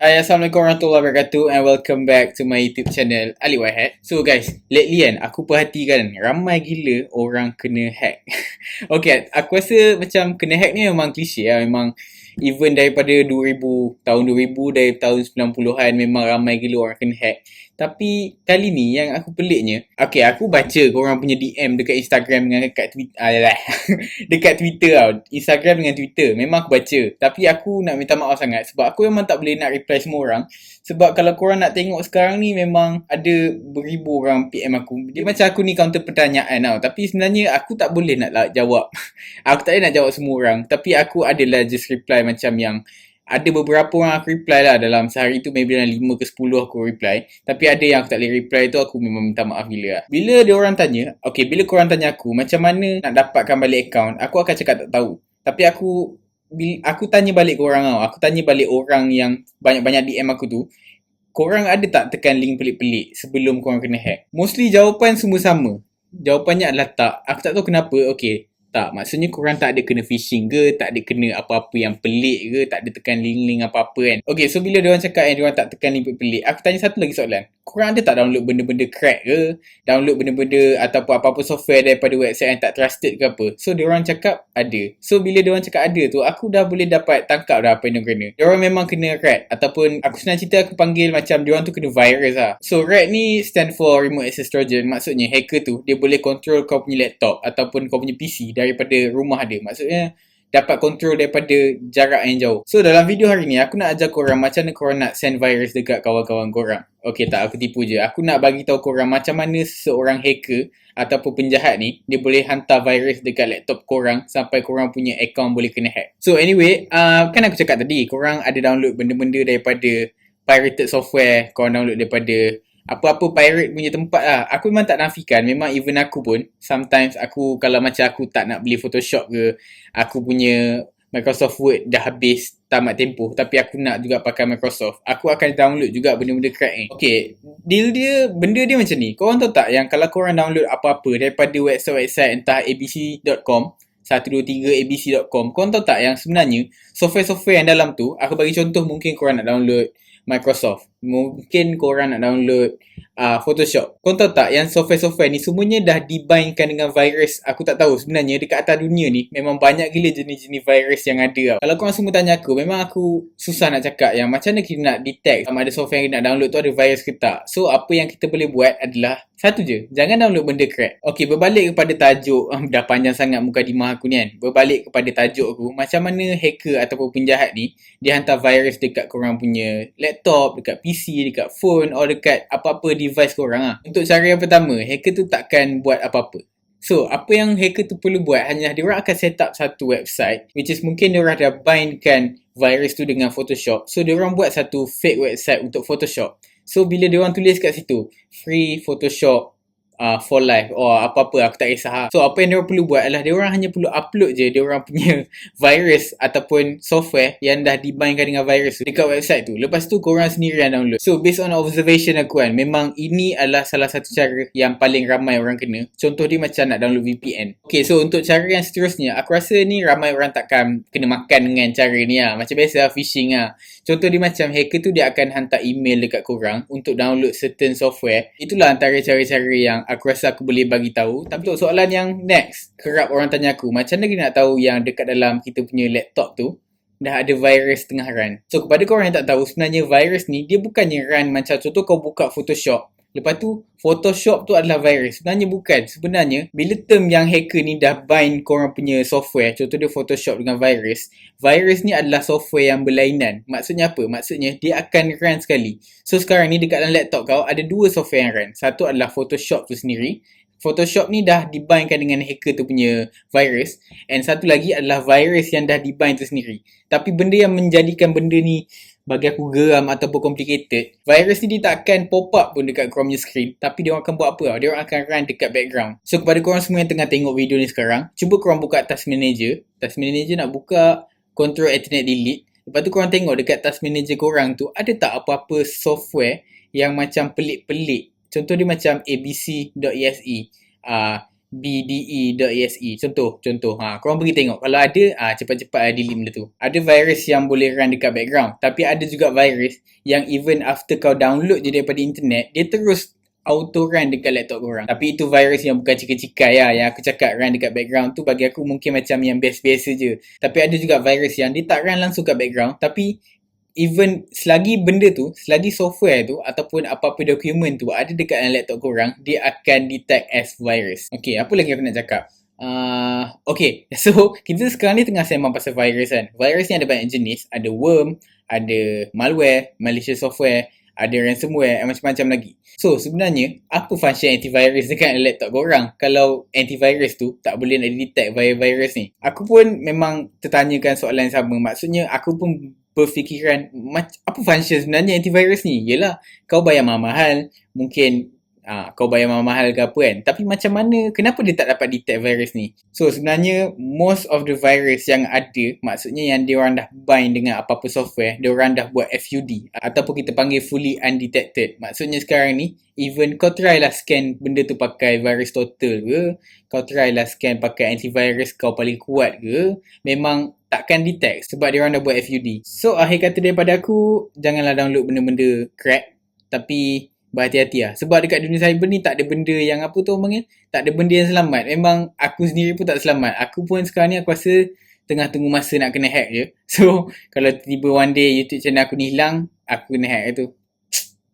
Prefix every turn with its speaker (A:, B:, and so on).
A: Hai, Assalamualaikum warahmatullahi wabarakatuh and welcome back to my YouTube channel Ali Wahed. So guys, lately kan aku perhatikan ramai gila orang kena hack. Okay, aku rasa macam kena hack ni memang klise lah. Memang even daripada 2000, tahun 2000 dari tahun 90-an memang ramai gila orang kena hack. Tapi kali ni yang aku peliknya, okay, aku baca korang punya DM dekat Instagram dengan dekat Twitter. Dekat Twitter tau. Instagram dengan Twitter. Memang aku baca. Tapi aku nak minta maaf sangat sebab aku memang tak boleh nak reply semua orang. Sebab kalau korang nak tengok sekarang ni memang ada beribu orang PM aku. Dia macam aku ni counter pertanyaan tau. Tapi sebenarnya aku tak boleh nak jawab. Aku tak boleh nak jawab semua orang. Tapi aku adalah just reply macam yang ada beberapa orang aku reply lah dalam sehari tu, maybe dalam 5 ke 10 aku reply. Tapi ada yang aku tak boleh reply tu, aku memang minta maaf gila lah. Bila dia orang tanya, okay, bila korang tanya aku macam mana nak dapatkan balik account, aku akan cakap tak tahu. Tapi aku tanya balik korang tau. Aku tanya balik orang yang banyak-banyak DM aku tu, korang ada tak tekan link pelik-pelik sebelum korang kena hack? Mostly jawapan semua sama. Jawapannya adalah tak. Aku tak tahu kenapa. Okay, tak, maksudnya korang tak ada kena phishing ke, tak ada kena apa-apa yang pelik ke, tak ada tekan link-link apa-apa kan. Okay, so bila diorang cakap yang diorang tak tekan link pelik, aku tanya satu lagi soalan. Korang ada tak download benda-benda crack ke, download benda-benda ataupun apa-apa software daripada website yang tak trusted ke apa? So diorang cakap ada. So bila diorang cakap ada tu, aku dah boleh dapat tangkap dah apa yang diorang kena. Diorang memang kena rat, ataupun aku senang cerita aku panggil macam diorang tu kena virus lah. So rat ni stand for remote access trojan. Maksudnya hacker tu dia boleh control kau punya laptop ataupun kau punya PC daripada rumah dia. Maksudnya dapat kontrol daripada jarak yang jauh. So dalam video hari ni aku nak ajar korang macam mana korang nak send virus dekat kawan-kawan korang. Okay, tak, aku tipu je. Aku nak bagi tahu korang macam mana seorang hacker ataupun penjahat ni dia boleh hantar virus dekat laptop korang sampai korang punya account boleh kena hack. So anyway, kan aku cakap tadi korang ada download benda-benda daripada pirated software, korang download daripada apa-apa pirate punya tempat lah. Aku memang tak nafikan. Memang even aku pun sometimes aku kalau macam aku tak nak beli Photoshop ke, aku punya Microsoft Word dah habis tamat tempoh tapi aku nak juga pakai Microsoft, aku akan download juga benda-benda crack ni. Okay, benda dia macam ni. Korang tahu tak yang kalau korang download apa-apa daripada website-website entah abc.com 123abc.com, korang tahu tak yang sebenarnya software-software yang dalam tu, aku bagi contoh, mungkin korang nak download Microsoft, mungkin korang nak download Photoshop. Korang tahu tak yang software-software ni semuanya dah dibindkan dengan virus. Aku tak tahu sebenarnya dekat atas dunia ni memang banyak gila jenis-jenis virus yang ada tau. Kalau korang semua tanya aku, memang aku susah nak cakap yang macam mana kita nak detect sama ada software yang kita nak download tu ada virus ke tak. So apa yang kita boleh buat adalah satu je, jangan download benda crack. Okay, berbalik kepada tajuk, dah panjang sangat muka dimah aku ni kan. Berbalik kepada tajuk aku, macam mana hacker ataupun penjahat ni dia hantar virus dekat korang punya laptop, dekat PC, dekat phone, atau dekat apa-apa device korang lah. Untuk cara yang pertama, hacker tu takkan buat apa-apa. So, apa yang hacker tu perlu buat hanya diorang akan set up satu website, which is mungkin diorang dah bindkan virus tu dengan Photoshop. So, diorang buat satu fake website untuk Photoshop. So, bila diorang tulis kat situ, free Photoshop for life apa-apa, aku tak kisah. So apa yang diorang perlu buat adalah diorang hanya perlu upload je diorang punya virus ataupun software yang dah dibindkan dengan virus tu dekat website tu. Lepas tu korang sendiri yang download. So based on observation aku kan, memang ini adalah salah satu cara yang paling ramai orang kena. Contoh dia macam nak download VPN. Okay, so untuk cara yang seterusnya, aku rasa ni ramai orang takkan kena makan dengan cara ni lah. Macam biasa phishing lah. Contoh dia macam hacker tu dia akan hantar email dekat korang untuk download certain software. Itulah antara cara-cara yang aku rasa aku boleh bagi tahu. Tapi untuk soalan yang next, kerap orang tanya aku, macam mana kita nak tahu yang dekat dalam kita punya laptop tu dah ada virus tengah run. So kepada korang yang tak tahu, sebenarnya virus ni dia bukannya run macam contoh kau buka Photoshop, lepas tu Photoshop tu adalah virus. Sebenarnya bukan. Sebenarnya bila term yang hacker ni dah bind korang punya software, contoh dia Photoshop dengan virus, virus ni adalah software yang berlainan. Maksudnya apa? Maksudnya dia akan run sekali. So sekarang ni dekat dalam laptop kau ada dua software yang run. Satu adalah Photoshop tu sendiri. Photoshop ni dah dibindkan dengan hacker tu punya virus, and satu lagi adalah virus yang dah dibind tu sendiri. Tapi benda yang menjadikan benda ni bagi aku geram ataupun complicated, virus ni dia tak akan pop up pun dekat korang punya screen, tapi dia akan buat apa? Dia akan run dekat background. So kepada korang semua yang tengah tengok video ni sekarang, cuba korang buka Task Manager. Task Manager nak buka, Ctrl Alternate Delete. Lepas tu korang tengok dekat Task Manager korang tu ada tak apa-apa software yang macam pelik-pelik. Contoh dia macam abc.exe. bde.ase. Contoh. Korang pergi tengok. Kalau ada, cepat-cepat delete benda tu. Ada virus yang boleh run dekat background. Tapi ada juga virus yang even after kau download je daripada internet, dia terus auto run dekat laptop korang. Tapi itu virus yang bukan cikai-cikai lah. Yang aku cakap run dekat background tu bagi aku mungkin macam yang biasa-biasa je. Tapi ada juga virus yang dia tak run langsung kat background. Tapi even selagi benda tu, selagi software tu ataupun apa-apa dokumen tu ada dekat dalam laptop korang, dia akan detect as virus. Okay, apa lagi aku nak cakap? Okay, so kita sekarang ni tengah sembang pasal virus kan. Virus ni ada banyak jenis. Ada worm, ada malware, malicious software, ada ransomware, macam-macam lagi. So, sebenarnya, apa function antivirus dekat laptop korang kalau antivirus tu tak boleh nak detect virus ni? Aku pun memang tertanyakan soalan yang sama. Maksudnya, aku pun berfikiran, apa function sebenarnya antivirus ni? Yelah, kau bayar mahal-mahal, mungkin kau bayar mahal-mahal ke apa kan. Tapi macam mana, kenapa dia tak dapat detect virus ni? So sebenarnya most of the virus yang ada, maksudnya yang diorang dah bind dengan apa-apa software, diorang dah buat FUD ataupun kita panggil fully undetected. Maksudnya sekarang ni, even kau try lah scan benda tu pakai virus total ke, kau try lah scan pakai antivirus kau paling kuat ke, memang takkan detect sebab diorang dah buat FUD. So akhir kata daripada aku, janganlah download benda-benda crack, tapi berhati-hati lah. Sebab dekat dunia cyber ni tak ada benda yang apa tu orang panggil, tak ada benda yang selamat. Memang aku sendiri pun tak selamat. Aku pun sekarang ni aku rasa tengah tunggu masa nak kena hack je. So kalau tiba-tiba one day YouTube channel aku ni hilang, aku kena hack tu.